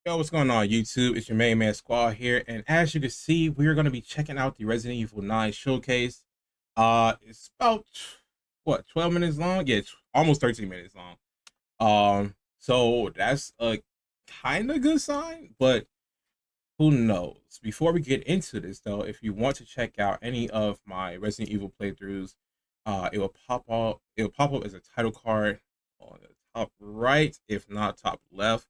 Yo, what's going on YouTube? It's your main man Squall here, and as you can see, we're going to be checking out the Resident Evil 9 showcase. It's about what, 12 minutes long? Yeah, it's almost 13 minutes long. So that's a kind of good sign, but who knows? Before we get into this though, if you want to check out any of my Resident Evil playthroughs, it will pop up as a title card on the top right, if not top left,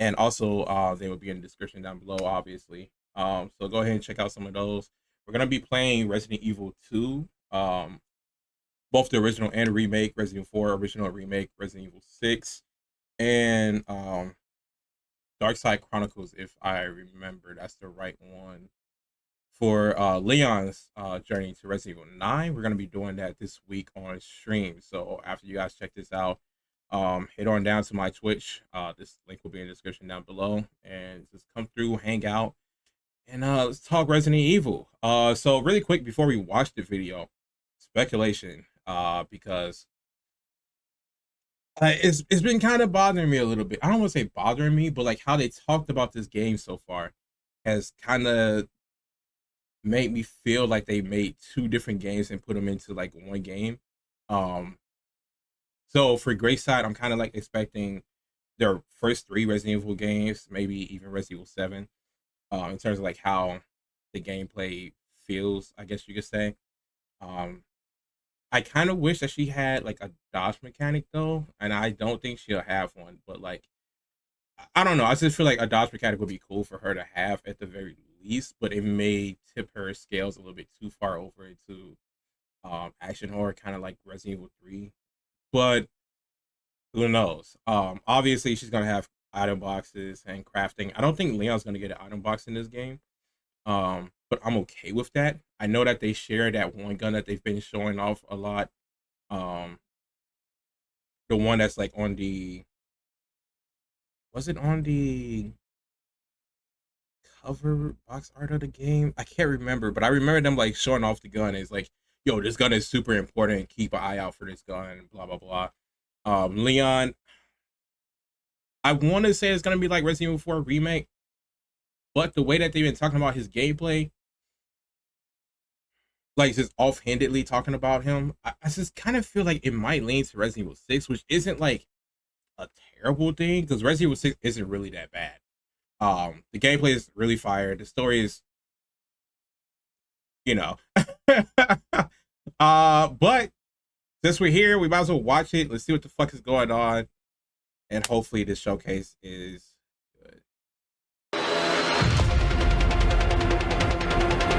and also they will be in the description down below, obviously. So go ahead and check out some of those. We're gonna be playing Resident Evil 2, both the original and remake, Resident Evil 4 original and remake, Resident Evil 6, and Dark Side Chronicles, if I remember that's the right one. For Leon's journey to Resident Evil 9, we're gonna be doing that this week on stream. So after you guys check this out, head on down to my Twitch. This link will be in the description down below, and just come through, hang out, and let's talk Resident Evil. So really quick before we watch the video, speculation, because it's been kind of bothering me a little bit. I don't want to say bothering me, but like how they talked about this game so far has kind of made me feel like they made two different games and put them into like one game. Um, so for Grace side, I'm kind of like expecting their first three Resident Evil games, maybe even Resident Evil 7, in terms of like how the gameplay feels, I guess you could say. Um, I kind of wish that she had like a dodge mechanic though, and I don't think she'll have one, but like I don't know. I just feel like a dodge mechanic would be cool for her to have at the very least, but it may tip her scales a little bit too far over into action horror, kind of like Resident Evil 3. But who knows? Obviously she's gonna have item boxes and crafting. I don't think Leon's gonna get an item box in this game. But I'm okay with that. I know that they share that one gun that they've been showing off a lot. Um, the one that's like on the, was it on the cover box art of the game? I can't remember, but I remember them like showing off the gun. It's like, yo, this gun is super important. Keep an eye out for this gun. Blah blah blah. Leon, I want to say it's gonna be like Resident Evil 4 remake, but the way that they've been talking about his gameplay, like just offhandedly talking about him, I just kind of feel like it might lean to Resident Evil 6, which isn't like a terrible thing because Resident Evil 6 isn't really that bad. The gameplay is really fire. The story is, you know, but since we're here, we might as well watch it. Let's see what the fuck is going on, and hopefully this showcase is good.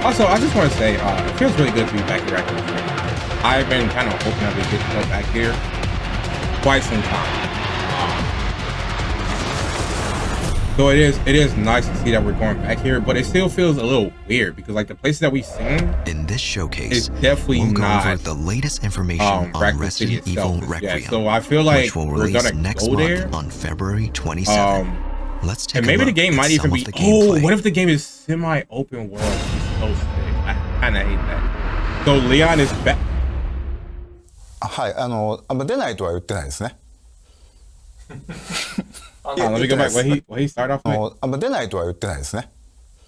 Also, I just want to say, it feels really good to be back here at the stream. I've been kind of hoping that we get to go back here quite some time. So it is nice to see that we're going back here, but it still feels a little weird because like the places that we've seen in this showcase is definitely we'll go not over the latest information on Resident Evil Requiem, yeah, so I feel like which will we're release gonna next go month there on February 27th. Let's take and a maybe look the game at might even some be, of the oh, gameplay. what if the game is semi-open world? It's so sick. I kind of hate that. So Leon is back. はい、出ないとは言ってないですね。Let me go back. What he start off with? 出ないとは言ってないですね。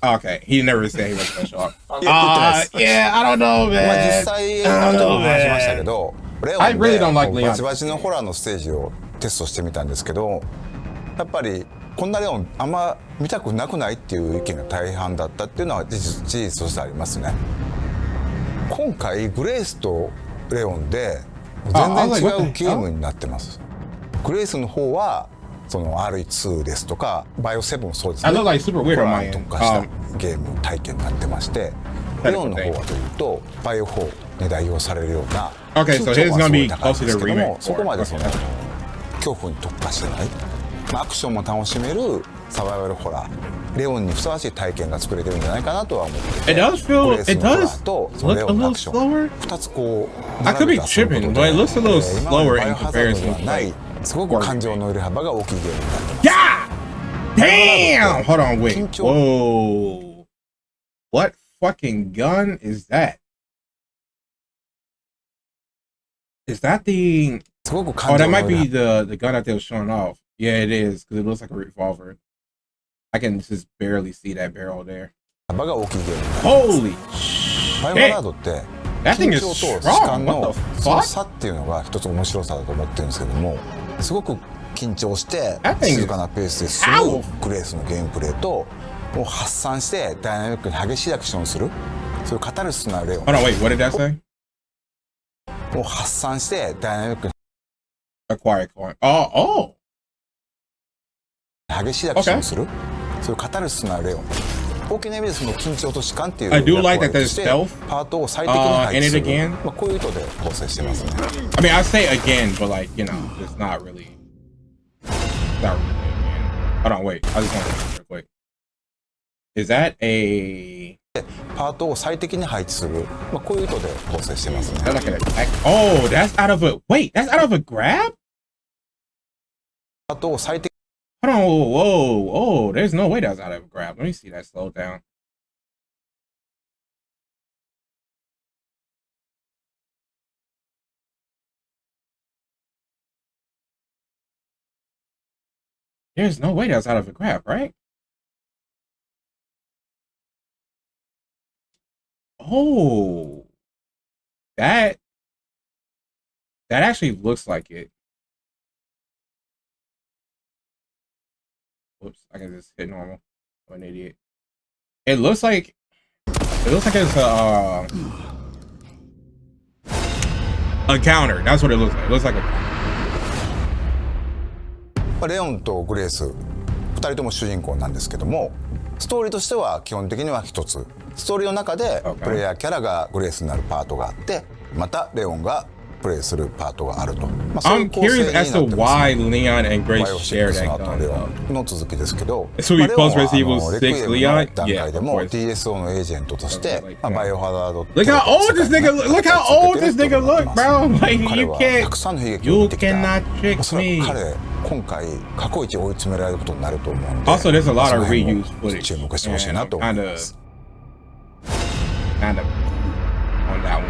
Okay, he never said he was gonna show up. 言ってないです。 Yeah, I don't know, まあ man. 実際後でも話しましたけど、レオ I ン really で don't like Leon. バチバチのホラーのステージをテストしてみたんですけど、やっぱりこんなレオンあんま見たくなくないっていう意見が大半だったっていうのは事実としてありますね。今回グレイスとレオンで全然違うゲームになってます。グレイスの方はその R2 ですとかバイオ7もそうですね。ホラーに特化したゲーム体験になってまして、レオンの方はというとバイオ4に代用されるようなOkay, so here's gonna be close to the remake. そこまでその恐怖に特化してない、アクションも楽しめるサバイバルホラー、レオンにふさわしい体験が作れてるんじゃないかなとは思ってて、 It does feel, it does と look レ a オンのア little クション slower. 2つこう I could be tripping, but it looks a little slower in バイオハザード comparison では to ない like. すごく感情の揺れ幅が大きいゲームになってます。 Yeah! Damn! Hold on, wait. Whoa. What fucking gun is that? Is that the... すごく Oh, 感情 that の might 揺れ be the gun that they were showing off. Yeah, it is, because it looks like a revolver. I can just barely see that barrel there. 幅が大きいゲーム。 Holy バイオハ shit! ザードって That thing 緊 is 張と主 strong. 観 What の the その fuck? 差っていうのが一つ面白さだと思ってるんですけども、すごく緊張して That thing is 静かなペースで進むグレースのゲームプレイと、もう発散してダイナミックに激しいアクションをする、そういうカタルシスなレオン。 Hold on, wait. What did that say? もう発散してダイナミックに Acquire coin. Oh. 激しいアクションをする、そういうカタルシスなレオン。大きな意味でその緊張と弛緩っていう I do 役 like 割 that と there's して stealth パートを最適に配置す in it る、 again. まあ、こういう意図で構成してますね。 I mean, I say again, but like, you know, it's not really. It's not really again. Hold on, wait. I just want to real quick. Is that a? パートを最適に配置する、まあ、こういう意図で構成してますね。 That's like an attack. Oh, that's out of a. Wait, that's out of a grab. パートを最適 Hold on, whoa. There's no way that's out of a grab. Let me see that slow down. There's no way that's out of a grab, right? Oh, that actually looks like it. Whoops, I can just hit normal. I'm an idiot. It looks like it's a counter. That's what it looks like. It looks like a counter. レオンとグレース2人とも主人公なんですけども、ストーリーとしては基本的には一つ。ストーリーの中でプレイヤーキャラがグレースになるパートがあって、またレオンがプレイするパートがあると。まあ、そういう I'm 構成に curious なっ as て to ます why ね。 Leon and バ Grace イオshare 6 that の後の gun. レオンの続きですけど、 This will be レオンは post Resident Evil レクイエ 6 ム Leon? の段 Yeah, 階で of も course. DSO のエージェントとして、まあ、バイオハザード Look how old this nigga look how old this nigga look, bro. Like 彼 you はたく can't さんの悲劇を you 見てきた。 cannot お trick そらく me. 彼今回過去一追い詰められることになると思うんで、 Also, there's a lot そ of の辺も reuse footage. 注目してほしいな And と I'm 思います。 kind of on that one.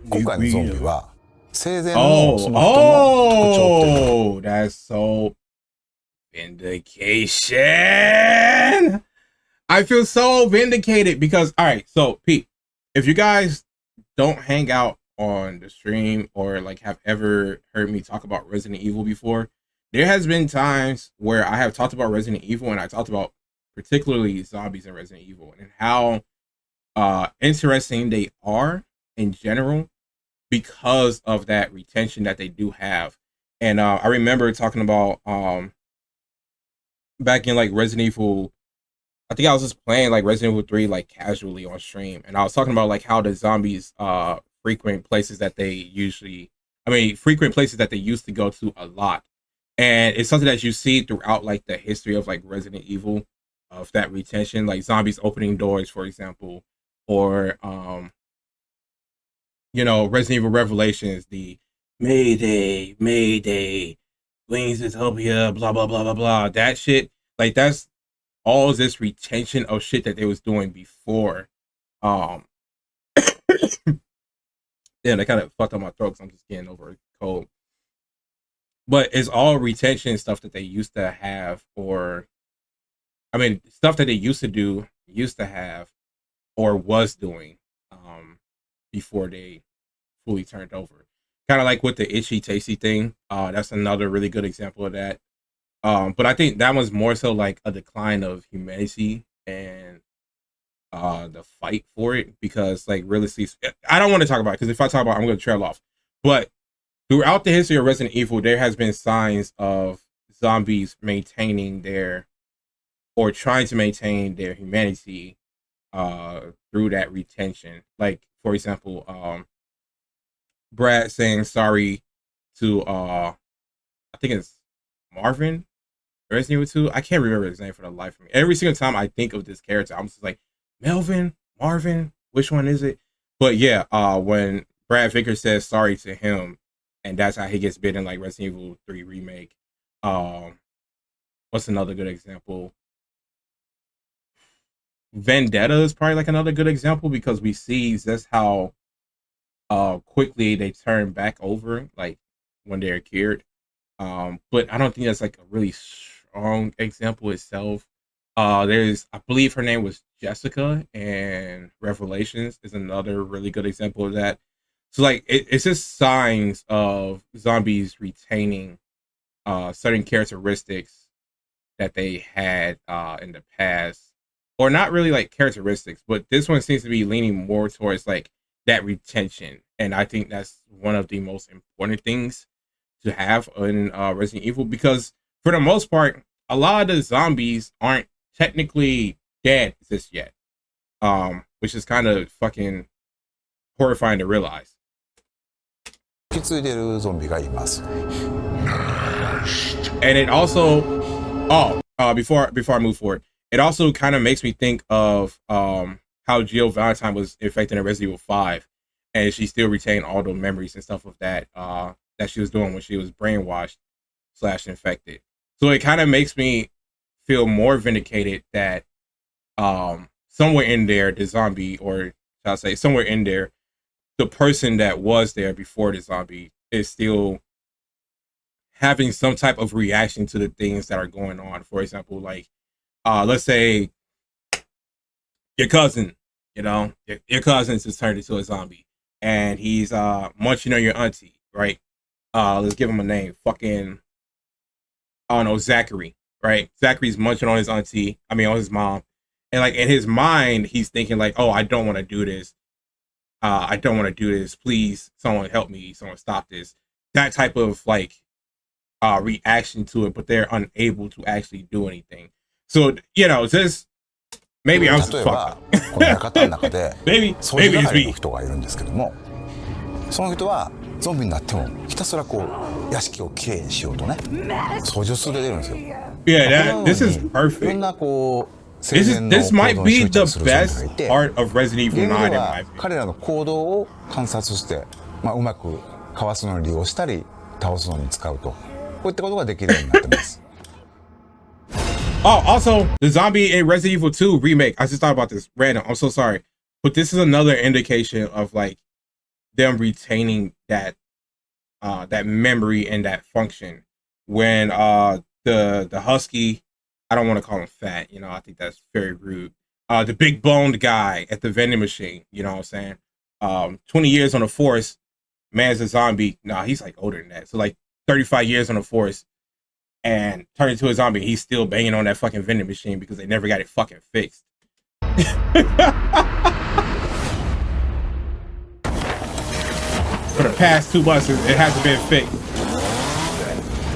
今回のゾンビは生前の Oh, その人の特徴っていうの oh, that's so vindication. I feel so vindicated because, all right, so Pete, if you guys don't hang out on the stream or like have ever heard me talk about Resident Evil before, there has been times where I have talked about Resident Evil and I talked about particularly zombies in Resident Evil and how interesting they are in general because of that retention that they do have. And I remember talking about back in like Resident Evil, I think I was just playing like Resident Evil 3 like casually on stream, and I was talking about like how the zombies frequent places that they used to go to a lot. And it's something that you see throughout like the history of like Resident Evil, of that retention, like zombies opening doors, for example, or you know, Resident Evil Revelations, the Mayday, Wings Utopia, blah blah blah blah blah. That shit, like that's all this retention of shit that they was doing before. Yeah, that kind of fucked up my throat because I'm just getting over a cold. But it's all retention stuff that they used to have, or I mean, stuff that they used to do, used to have, or was doing before they fully turned over. Kind of like with the itchy tasty thing. That's another really good example of that. But I think that was more so like a decline of humanity and the fight for it, because like realistically, I don't want to talk about it because if I talk about it, I'm going to trail off. But throughout the history of Resident Evil, there has been signs of zombies maintaining their, or trying to maintain their humanity through that retention. Like, for example, Brad saying sorry to I think it's Marvin, Resident Evil 2. I can't remember his name for the life of me. Every single time I think of this character, I'm just like, Melvin, Marvin, which one is it? But yeah, when Brad Vickers says sorry to him, and that's how he gets bit in like Resident Evil 3 remake. What's another good example? Vendetta is probably like another good example, because we see just how quickly they turn back over, like when they're cured. But I don't think that's like a really strong example itself. There's, I believe her name was Jessica, and Revelations is another really good example of that. So like it's just signs of zombies retaining certain characteristics that they had in the past, or not really like characteristics, but this one seems to be leaning more towards like that retention, and I think that's one of the most important things to have in Resident Evil, because for the most part, a lot of the zombies aren't technically dead just yet, which is kind of fucking horrifying to realize. 引き継いでるゾンビがいます。 And it also, before I move forward, it also kind of makes me think of how Jill Valentine was infected in Resident Evil 5, and she still retained all the memories and stuff of that that she was doing when she was brainwashed / infected. So it kind of makes me feel more vindicated that somewhere in there, the zombie, or shall I say, somewhere in there, the person that was there before the zombie is still having some type of reaction to the things that are going on. For example, like, let's say your cousin, you know, your cousin's just turned into a zombie, and he's munching on your auntie, right? Let's give him a name. Fucking, I don't know, Zachary, right? Zachary's munching on his auntie, on his mom. And like in his mind, he's thinking like, oh, I don't want to do this. I don't want to do this. Please, someone help me. Someone stop this. That type of like reaction to it, but they're unable to actually do anything. So, you know, just maybe I'm just fucked up. maybe it's me. 人がいるんですけども、その人はゾンビになってもひたすらこう屋敷をきれいにしようとね、操縦数で出るんですよ。Yeah, this is perfect. いろんなこう This might be the best part of Resident Evil 9 in my opinion. 彼らの行動を観察して、うまくかわすのに利用したり倒すのに使うと、こういったことができるようになってます。Oh, also, the zombie in Resident Evil 2 remake. I just thought about this random. I'm so sorry, but this is another indication of like them retaining that that memory and that function. When the husky, I don't want to call him fat, you know, I think that's very rude. The big boned guy at the vending machine, you know what I'm saying? 20 years on the force, man's a zombie. Nah, he's like older than that. So like 35 years on the force and turned into a zombie. He's still banging on that fucking vending machine because they never got it fucking fixed. For the past 2 months, it hasn't been fixed. I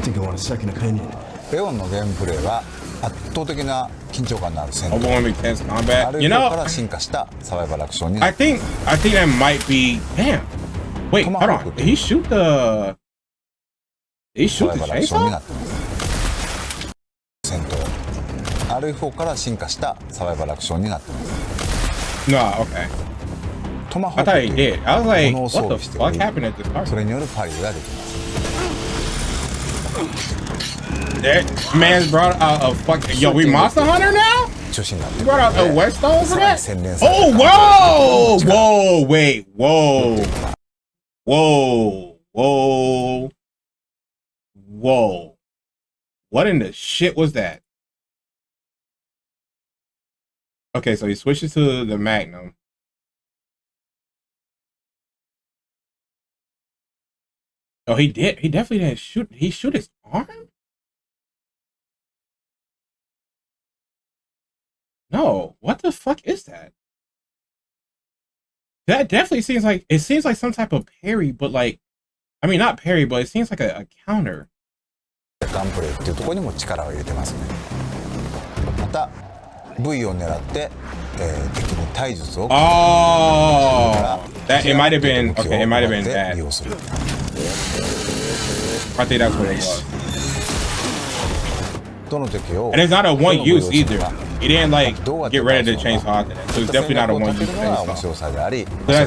think I want a second opinion. レオンのゲームプレイは圧倒的な緊張感のある戦闘。 Overwhelming tense combat. You know, から進化したサバイバルアクションに。 I think that might be. Damn. Wait, hold on. Did he shoot the? Did he shoot the chainsaw? 戦闘。RF4 から進化したサバイバルアクションになってます。 No, okay. I thought he did. I was like, what the fuck happened at this party? それによるパリができます。 That man's brought out a fucking. Yo, we Monster Hunter now? We brought out a Whetstone for that? Oh, whoa! Whoa, wait, whoa. Whoa, whoa. Whoa. What in the shit was that? Okay, so he switches to the Magnum. Oh, he did. He definitely didn't shoot. He shoot his arm? No. What the fuck is that? That definitely seems like, it seems like some type of parry, but like, I mean, not parry, but it seems like a counter. ガンプレイっていうところにも力を入れてますね。また V を狙って、敵に体術を。Oh, that it might have been okay. It might have been that. I think that's what it was. どの敵を。And it's not a one use either. He didn't like get rid of the chainsaw after that. So it's definitely not a one use chainsaw. So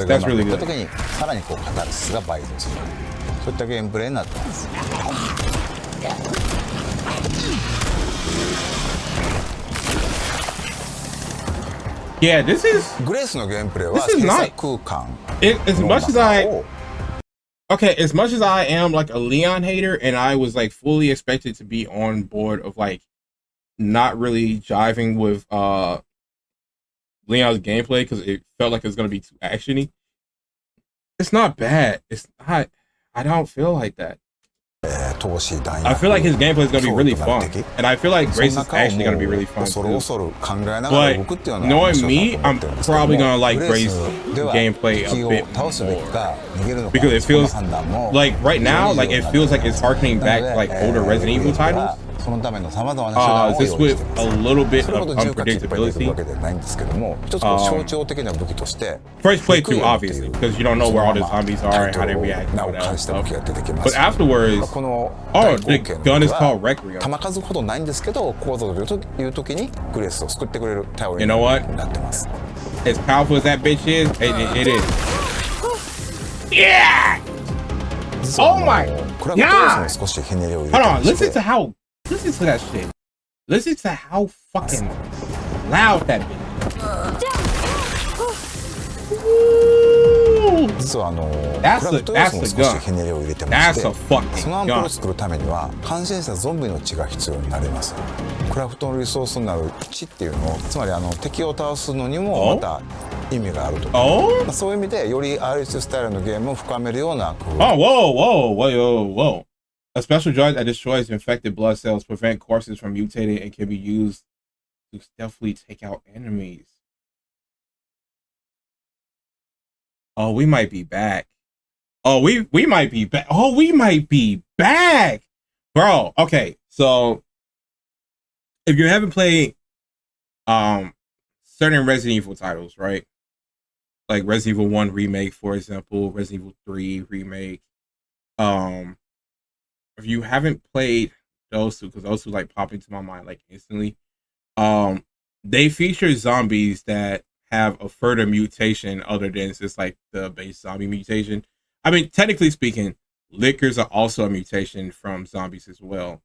that's really good. 時にさらにこうカタルシスが倍増する。そういったゲームプレイになってます。 Yeah, this is. グレースのゲームプレイは This is nice. 空間。As much as I. Okay, as much as I am like a Leon hater, and I was like fully expected to be on board of like not really jiving with Leon's gameplay because it felt like it's gonna be too actiony. It's not bad. It's not. I don't feel like that. I feel like his gameplay is going to be really fun, and I feel like Grace is actually going to be really fun too. But knowing me, I'm probably going to like Grace gameplay a bit more because it feels like right now, like it feels like it's harkening back to like older Resident Evil titles. This with a little bit of unpredictability. First playthrough, obviously, because you don't know where all the zombies are and how they react and all that stuff. But afterwards, oh, the gun is called Requiem. You know what? As powerful as that bitch is, it is. Yeah! Oh my god! Hold on, listen to that shit. Listen to how fucking loud that bitch. That's a gun. That's a fucking そのアンプを作るためには感染したゾンビの血が必要になります。クラフトのリソースになる血っていうのを、つまり敵を倒すのにもまた意味があると。そういう意味でより RS スタイルのゲームを深めるような工夫。Whoa. A special drug that destroys infected blood cells, prevent corpses from mutating, and can be used to stealthily take out enemies. Oh, we might be back. We might be back. We might be back. Bro, okay. So if you haven't played certain Resident Evil titles, right? Like Resident Evil 1 remake, for example, Resident Evil 3 remake. If you haven't played those two, because those two like pop into my mind like instantly, they feature zombies that have a further mutation other than just like the base zombie mutation. I mean, technically speaking, lickers are also a mutation from zombies as well.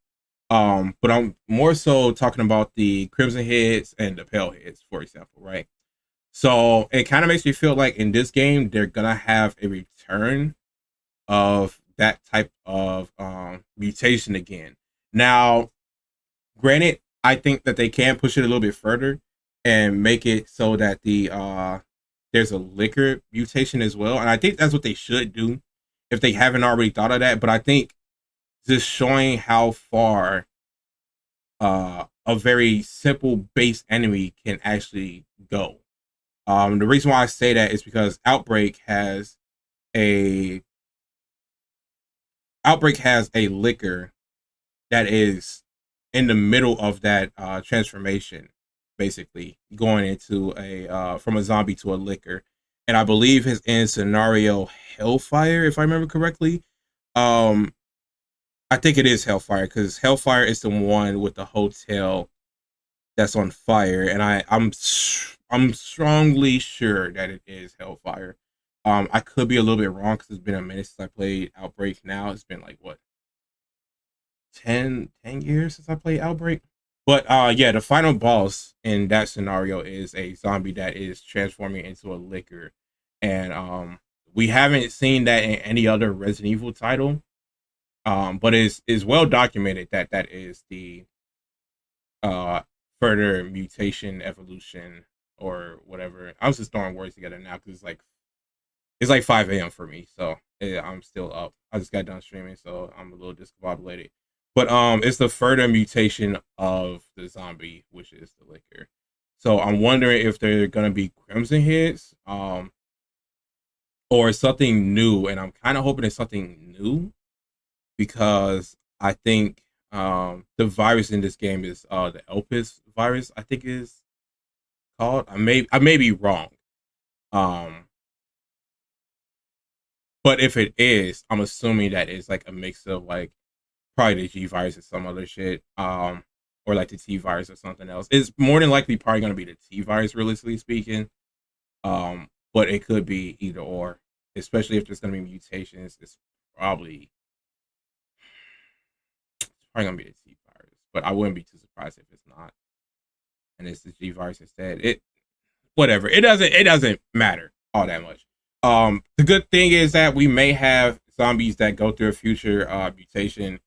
But I'm more so talking about the Crimson Heads and the Pale Heads, for example, right? So it kind of makes me feel like in this game, they're gonna have a return of that type of mutation again. Now, granted, I think that they can push it a little bit further and make it so that the there's a liquor mutation as well, and I think that's what they should do if they haven't already thought of that. But I think just showing how far a very simple base enemy can actually go. The reason why I say that is because Outbreak has a liquor that is in the middle of that transformation, basically going into a from a zombie to a liquor, and I believe is in scenario Hellfire, if I remember correctly. I think it is Hellfire, because Hellfire is the one with the hotel that's on fire, and I'm strongly sure that it is Hellfire. I could be a little bit wrong because it's been a minute since I played Outbreak. Now it's been like what, 10 years since I played Outbreak. But yeah, the final boss in that scenario is a zombie that is transforming into a liquor, and we haven't seen that in any other Resident Evil title. But it's well documented that that is the further mutation evolution or whatever. I was just throwing words together now because it's like 5 a.m. for me, so yeah, I'm still up. I just got done streaming, so I'm a little discombobulated. But it's the further mutation of the zombie, which is the liquor. So I'm wondering if they're gonna be Crimson Heads, or something new. And I'm kind of hoping it's something new, because I think the virus in this game is the Elpis virus, I think is called. I may be wrong. But if it is, I'm assuming that it's like a mix of like probably the G virus or some other shit, or like the T virus or something else. It's more than likely probably going to be the T virus, realistically speaking. But it could be either or, especially if there's going to be mutations. It's probably going to be the T virus, but I wouldn't be too surprised if it's not, and it's the G virus instead. Whatever. It doesn't matter all that much. The good thing is that we may have zombies that go through a future mutation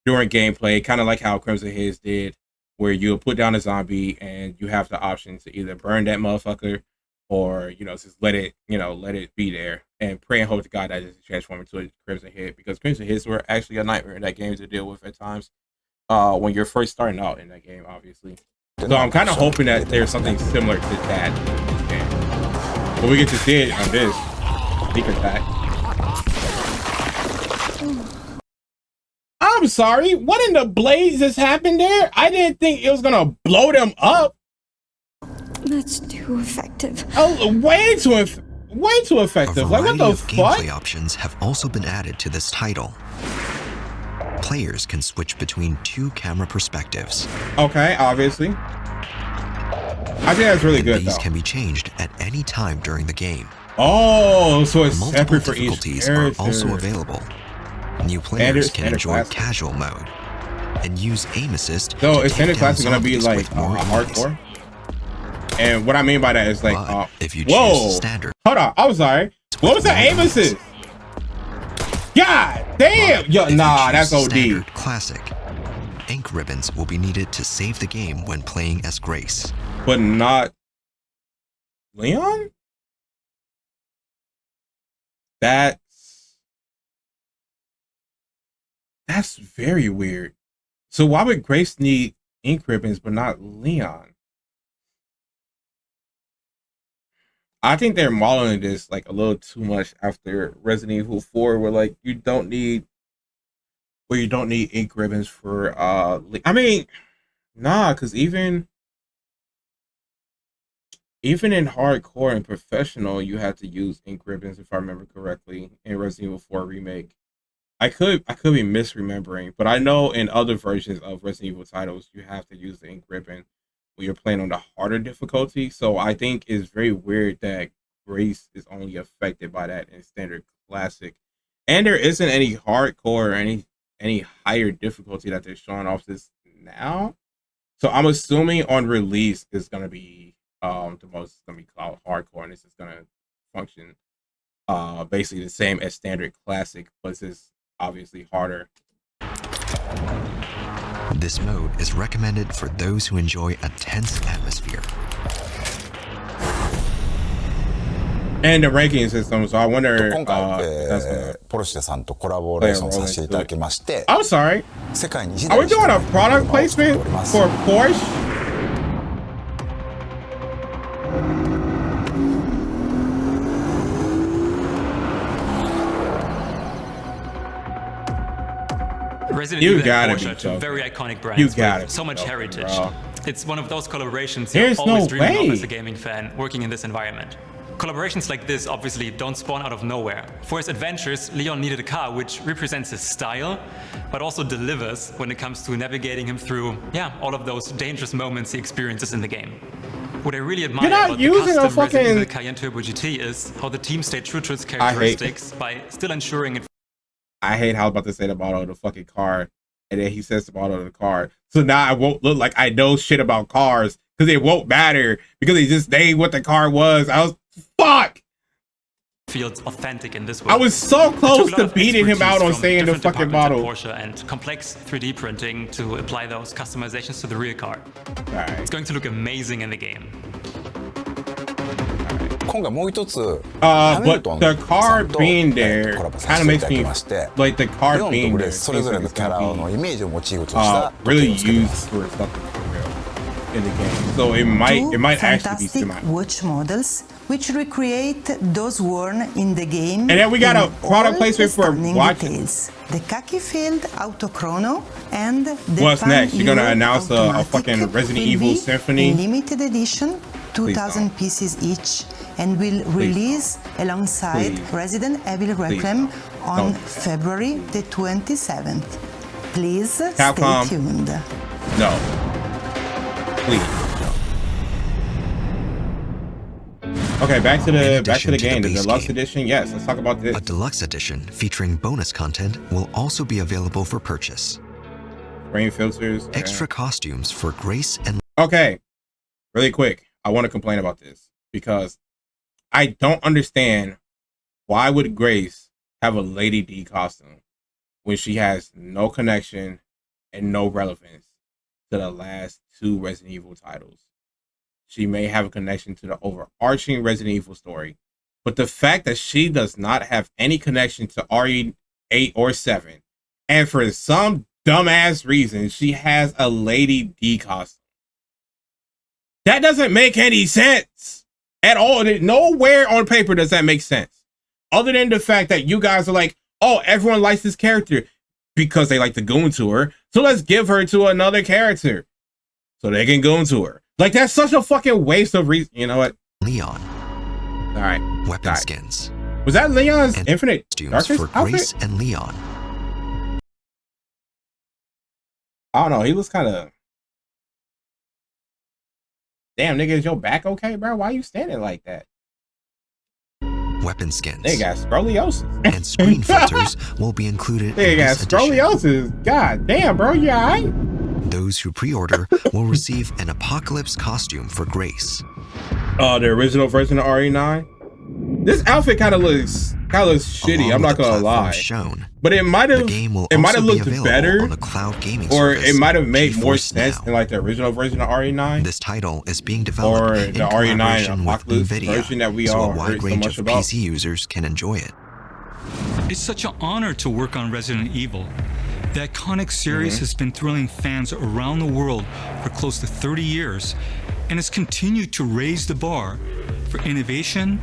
during gameplay, kind of like how Crimson Heads did where you'll put down a zombie and you have the option to either burn that motherfucker or, you know, just let it be there and pray and hope to God that it doesn't transform into a Crimson Head, because Crimson Heads were actually a nightmare in that game to deal with at times when you're first starting out in that game, obviously. So I'm kind of hoping that there's something similar to that in this game. But we get to see it on this sneak attack. I'm sorry, what in the blazes happened there? I didn't think it was gonna blow them up. That's too effective. Oh, way too effective. Like, what the fuck? Gameplay options have also been added to this title. Players can switch between 2 camera perspectives. Okay, obviously. I think that's really good, These though. can be changed at any time during the game. Oh, so it's Multiple separate for each difficulties character. are also available. New players can enjoy casual mode and use aim assist. So to is Standard take down Classic gonna be zombies like with more enemies. hardcore? And what I mean by that is like, But if you choose whoa, standard, hold on, I'm sorry. What was the aim assist? God damn, yo, if you nah, choose that's OD. standard classic, ink ribbons will be needed to save the game when playing as Grace. But not Leon? That's very weird. So why would Grace need ink ribbons but not Leon? I think they're modeling this like a little too much after Resident Evil 4, where like you don't need ink ribbons for I mean, nah, because even in hardcore and professional, you had to use ink ribbons, if I remember correctly, in Resident Evil 4 remake. I could be misremembering, but I know in other versions of Resident Evil titles, you have to use the ink ribbon when you're playing on the harder difficulty. So I think it's very weird that Grace is only affected by that in standard classic, and there isn't any hardcore or any higher difficulty that they're showing off this now. So I'm assuming on release it's gonna be the most it's gonna be called hardcore, and this is gonna function basically the same as standard classic, but it's just obviously harder. This mode is recommended for those who enjoy a tense atmosphere. And the ranking system, so I wonder 今回、ポルシェさんとコラボレーションさせていただきまして、 I'm sorry. 世界に Are we doing a product placement for Porsche? Resident Evil and Porsche are two very iconic brands with so much heritage. It's one of those collaborations you're always dreaming of as a gaming fan working in this environment. Collaborations like this obviously don't spawn out of nowhere. For his adventures, Leon needed a car which represents his style, but also delivers when it comes to navigating him through, all of those dangerous moments he experiences in the game. What I really admire about the custom Resident Evil Cayenne Turbo GT is how the team stayed true to its characteristics by still ensuring it. I hate how I was about to say the model of the fucking car, and then he says the model of the car. So now I won't look like I know shit about cars, because it won't matter, because he just named what the car was. I was, fuck! Feels authentic in this way. I was so close to beating him out on saying the fucking model. Porsche and complex 3D printing to apply those customizations to the rear car. Right. It's going to look amazing in the game. 今回もう一つ but the car being there kind of makes me like the car being there それぞれのキャラのイメージをモチーフとした really used for something for real in the game. So it might actually be semi. Watch models which recreate those worn in the game. And then we got a product placement for watches. The khaki filled autochrono and the what's next? You're gonna announce a fucking Resident Evil Symphony limited edition, 2,000 pieces each, and will release alongside Resident Evil Requiem on February the 27th. Please Capcom, stay tuned. No. Please. Okay, back to the game. The deluxe edition. Yes, let's talk about this. A deluxe edition featuring bonus content will also be available for purchase. Rain filters. Okay. Extra costumes for Grace and... Okay, really quick. I want to complain about this because I don't understand why would Grace have a Lady D costume when she has no connection and no relevance to the last 2 Resident Evil titles. She may have a connection to the overarching Resident Evil story, but the fact that she does not have any connection to RE8 or 7, and for some dumbass reason, she has a Lady D costume. That doesn't make any sense at all. Nowhere on paper does that make sense. Other than the fact that you guys are like, oh, everyone likes this character because they like to goon to her. So let's give her to another character so they can goon to her. Like, that's such a fucking waste of reason. You know what? Leon. All right. Weapon skins. Was that Leon's and Infinite Darkness for Grace and Leon? I don't know. He was kind of... Damn, nigga, is your back okay, bro? Why you standing like that? Weapon skins. They got scoliosis. And screen filters will be included. They got scoliosis. God damn, bro, you alright? Those who pre-order will receive an Apocalypse costume for Grace. Oh, the original version of RE9. This outfit kind of looks shitty. I'm not gonna lie. Shown, but it might have looked better on the cloud gaming or service, it might have made more sense now. in like the original version of RE9. This title is being developed or in the RE9 Apocalypse version that we so all a wide heard so range much of about. PC users can enjoy it. It's such an honor to work on Resident Evil. The iconic series has been thrilling fans around the world for close to 30 years and has continued to raise the bar for innovation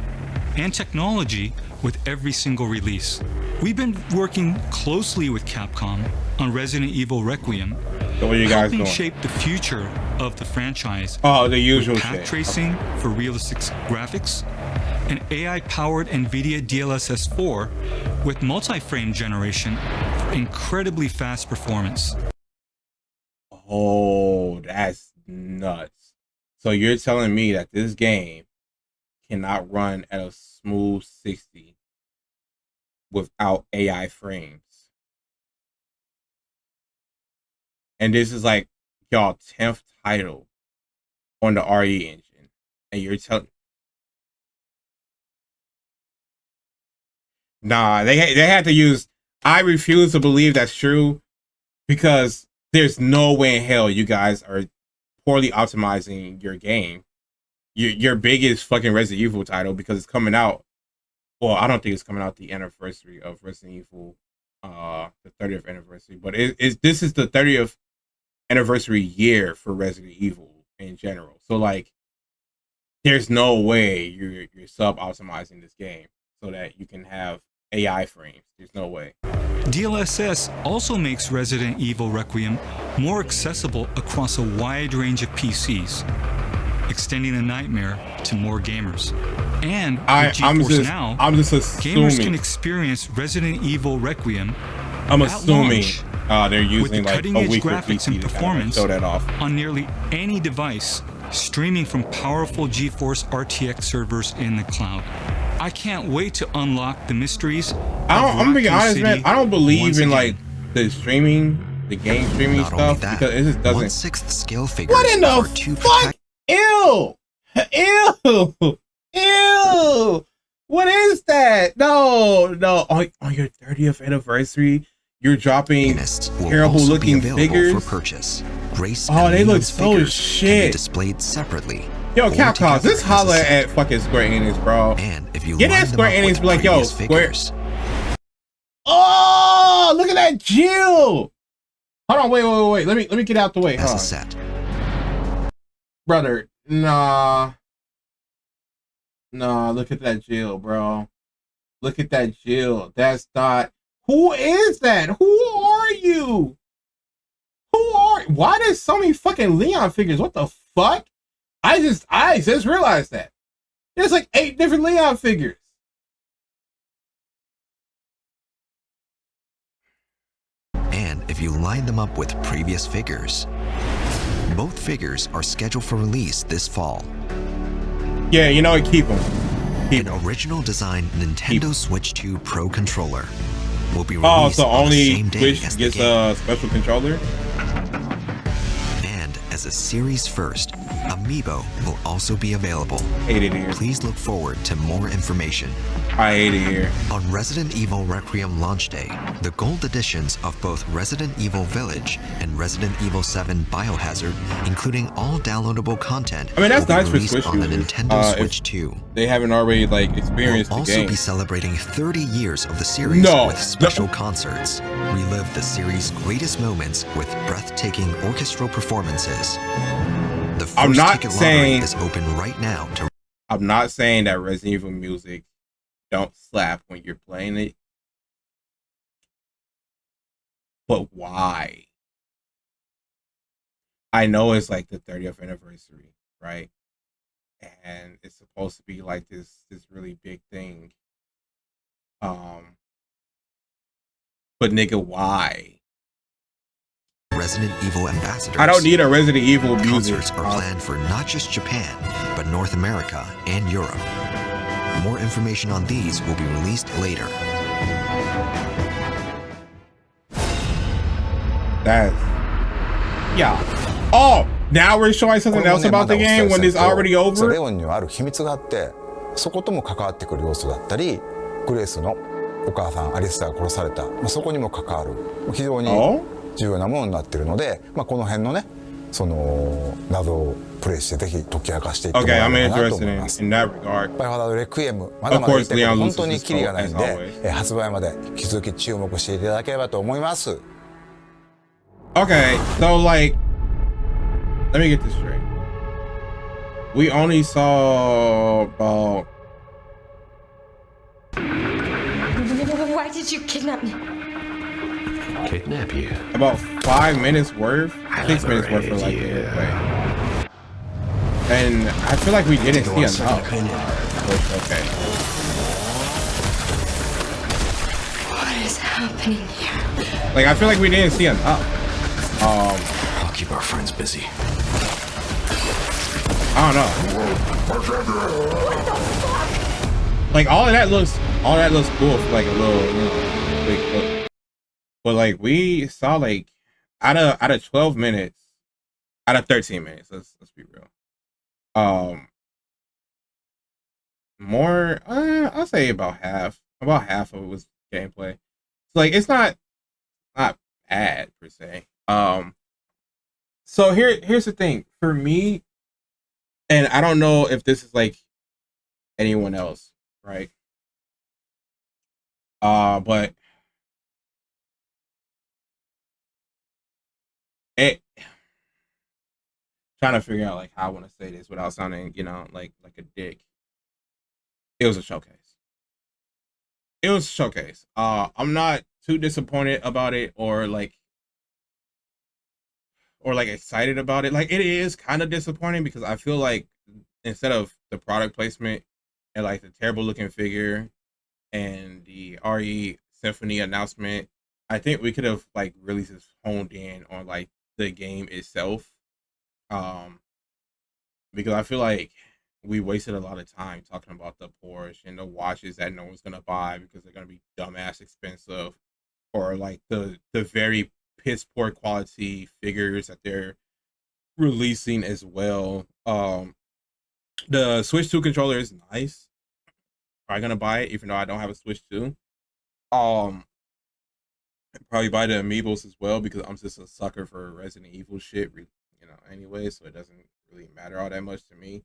and technology with every single release. We've been working closely with Capcom on Resident Evil Requiem, helping shape the future of the franchise. Oh, the usual with path tracing for realistic graphics, and AI-powered NVIDIA DLSS 4 with multi-frame generation for incredibly fast performance. Oh, that's nuts. So you're telling me that this game cannot run at a smooth 60 without AI frames? And this is like y'all 10th title on the RE engine, and you're telling... Nah, they had to use... I refuse to believe that's true, because there's no way in hell you guys are poorly optimizing your game. Your biggest fucking Resident Evil title, because it's coming out... Well, I don't think it's coming out the anniversary of Resident Evil, the 30th anniversary, but this is the 30th anniversary year for Resident Evil in general. So like, there's no way you're sub-optimizing this game so that you can have AI frames. There's no way. DLSS also makes Resident Evil Requiem more accessible across a wide range of PCs, extending the nightmare to more gamers. And with GeForce Now, gamers can experience Resident Evil Requiem I'm assuming they're using with the like cutting-edge a weaker graphics PC and to performance show that off on nearly any device, streaming from powerful GeForce RTX servers in the cloud. I can't wait to unlock the mysteries. I'm gonna be honest, man. I don't believe in like the streaming, the game streaming stuff, because it just doesn't. 1/6 scale figures. What in the fuck? Ew! Ew! Ew! What is that? No. On your 30th anniversary, you're dropping terrible looking figures for purchase. Grace they look so shit. Can be displayed separately. Yo, Capcom, just holler at fucking Square Enix, bro. And if you get that Square Enix, be like, yo, Square. Oh, look at that Jill. Hold on, wait. Let me get out the way. As a set, brother. Nah. Look at that Jill, bro. Look at that Jill. That's not. Who is that? Who are you? Why there's so many fucking Leon figures? What the fuck? I just realized that. There's like 8 different Leon figures. And if you line them up with previous figures, both figures are scheduled for release this fall. Yeah, you know what? Keep them. An original design Nintendo Switch 2 Pro controller will be released so on only the same day Switch as gets the game. a special controller. And as a series first, Amiibo will also be available. Hate it here. Please look forward to more information. I hate it here. On Resident Evil Requiem launch day, the gold editions of both Resident Evil Village and Resident Evil 7 Biohazard, including all downloadable content, I mean, that's will be nice for released Switch on the users. Nintendo Switch 2. They haven't already like experienced We'll the also game. be celebrating 30 years of the series with special concerts. Relive the series' greatest moments with breathtaking orchestral performances. The first ticket lottery is open right now to. I'm not saying that Resident Evil music don't slap when you're playing it, but why? I know it's like the 30th anniversary, right? And it's supposed to be like this really big thing. But nigga, why? Resident Evil ambassadors. I don't need a Resident Evil music. Concerts are planned for not just Japan, but North America and Europe. More information on these will be released later. Oh, now we're showing something else about the game when it's already over. レオンにはある秘密があって、そことも関わってくる要素だったり、グレースのお母さんアリスターが殺された、そこにも関わる非常に重要なものになっているので、この辺のね、その謎をプレイしてぜひ解き明かしていってもらえればなと思います。バイオハザードレクイエムまだまだ言っても本当にキリがないんで、発売まで引き続き注目していただければと思います。Okay, so like, let me get this straight. We only saw about. Why did you kidnap me? Kidnap you? About 5 minutes worth, 6 minutes worth for like gameplay. And I feel like we didn't see enough. Okay. What is happening here? Like I feel like we didn't see enough. I'll keep our friends busy. I don't know. What the fuck? Like all that looks cool for like a little, quick look. But like we saw like out of 12 minutes, out of 13 minutes, let's be real. More I'll say about half of it was gameplay. So like it's not bad per se. So here's the thing for me, and I don't know if this is like anyone else, right? But it trying to figure out like how I want to say this without sounding, like a dick. It was a showcase. It was a showcase. I'm not too disappointed about it or excited about it. Like it is kind of disappointing because I feel like instead of the product placement and like the terrible looking figure and the RE Symphony announcement, I think we could have like really just honed in on like the game itself. Because I feel like we wasted a lot of time talking about the Porsche and the watches that no one's gonna buy because they're gonna be dumbass expensive, or like the very piss poor quality figures that they're releasing as well. The Switch 2 controller is nice. Probably gonna buy it even though I don't have a Switch 2. Probably buy the amiibos as well because I'm just a sucker for Resident Evil shit, anyway, so it doesn't really matter all that much to me.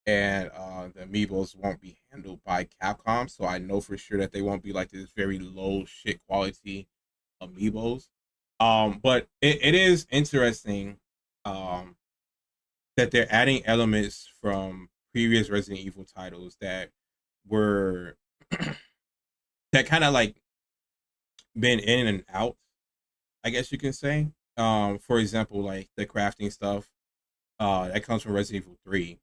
And the amiibos won't be handled by Capcom, so I know for sure that they won't be like this very low shit quality amiibos. But it is interesting that they're adding elements from previous Resident Evil titles that were that kind of like been in and out, I guess you can say. For example, like the crafting stuff that comes from Resident Evil 3,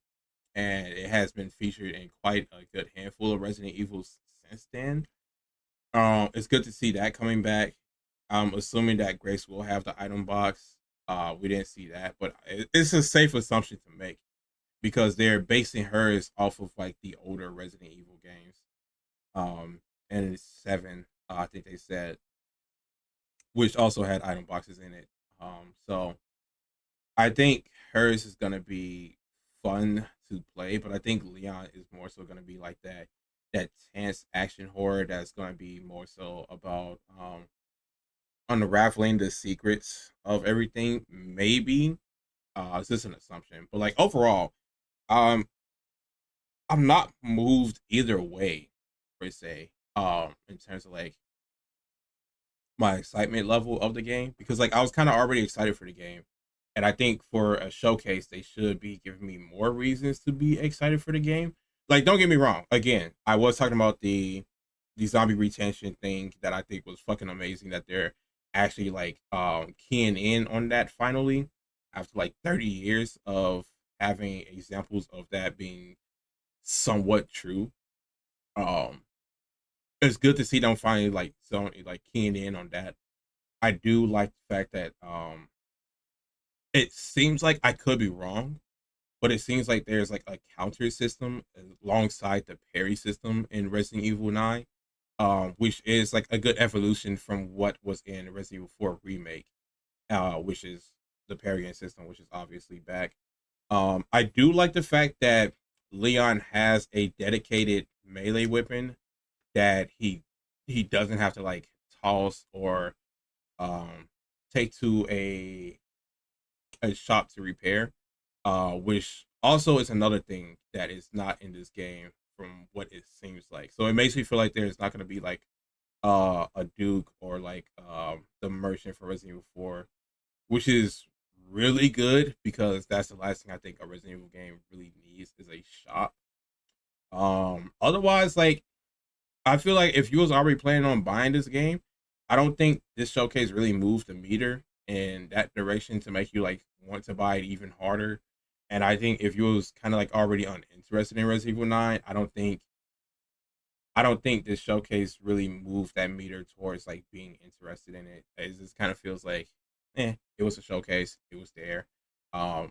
and it has been featured in quite a good handful of Resident Evils since then. It's good to see that coming back. I'm assuming that Grace will have the item box. We didn't see that, but it's a safe assumption to make because they're basing hers off of like the older Resident Evil games. And it's 7, I think they said, which also had item boxes in it. So I think hers is gonna be fun to play, but I think Leon is more so going to be like that tense action horror that's going to be more so about unraveling the secrets of everything. Maybe it's just an assumption, but like overall, um, I'm not moved either way per se. In terms of like my excitement level of the game, because like I was kind of already excited for the game, and I think for a showcase they should be giving me more reasons to be excited for the game. Like, don't get me wrong, again, I was talking about the zombie retention thing that I think was fucking amazing, that they're actually like keying in on that finally after like 30 years of having examples of that being somewhat true. um it's good to see them finally like keying in on that. I do like the fact that it seems like I could be wrong, but it seems like there's like a counter system alongside the parry system in Resident Evil 9, which is like a good evolution from what was in Resident Evil 4 remake, which is the parrying system, which is obviously back. I do like the fact that Leon has a dedicated melee weapon that he doesn't have to like toss or take to a shop to repair, which also is another thing that is not in this game from what it seems like. So it makes me feel like there's not going to be like a Duke or like the merchant for Resident Evil 4, which is really good because that's the last thing I think a Resident Evil game really needs is a shop. Otherwise, like, I feel like if you was already planning on buying this game, I don't think this showcase really moved the meter in that direction to make you like want to buy it even harder. And I think if you was kind of like already uninterested in Resident Evil 9, I don't think this showcase really moved that meter towards like being interested in it. It just kind of feels like, it was a showcase. It was there. Um,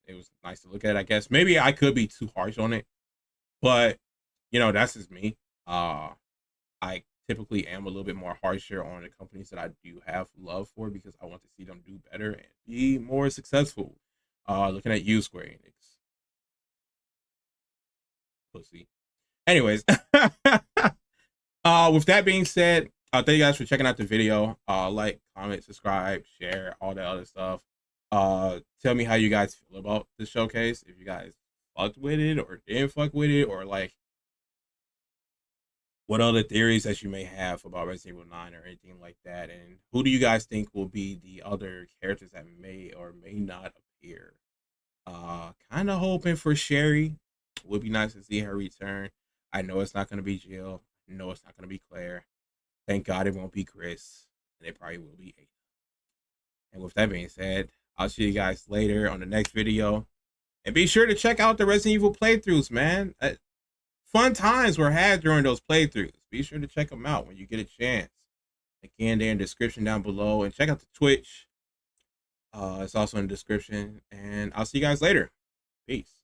it was nice to look at, I guess. Maybe I could be too harsh on it, but that's just me. I typically am a little bit more harsher on the companies that I do have love for because I want to see them do better and be more successful. Looking at you, Square Enix. Pussy. Anyways, with that being said, thank you guys for checking out the video. Like, comment, subscribe, share, all that other stuff. Tell me how you guys feel about the showcase. If you guys fucked with it or didn't fuck with it, or like what other theories that you may have about Resident Evil 9 or anything like that, and who do you guys think will be the other characters that may or may not appear? Kind of hoping for Sherry. Would be nice to see her return. I know it's not going to be Jill. I know it's not going to be Claire. Thank God it won't be Chris. And it probably will be Ada. And with that being said, I'll see you guys later on the next video. And be sure to check out the Resident Evil playthroughs, man. Fun times were had during those playthroughs. Be sure to check them out when you get a chance. Again, they're in the description down below. And check out the Twitch. It's also in the description. And I'll see you guys later. Peace.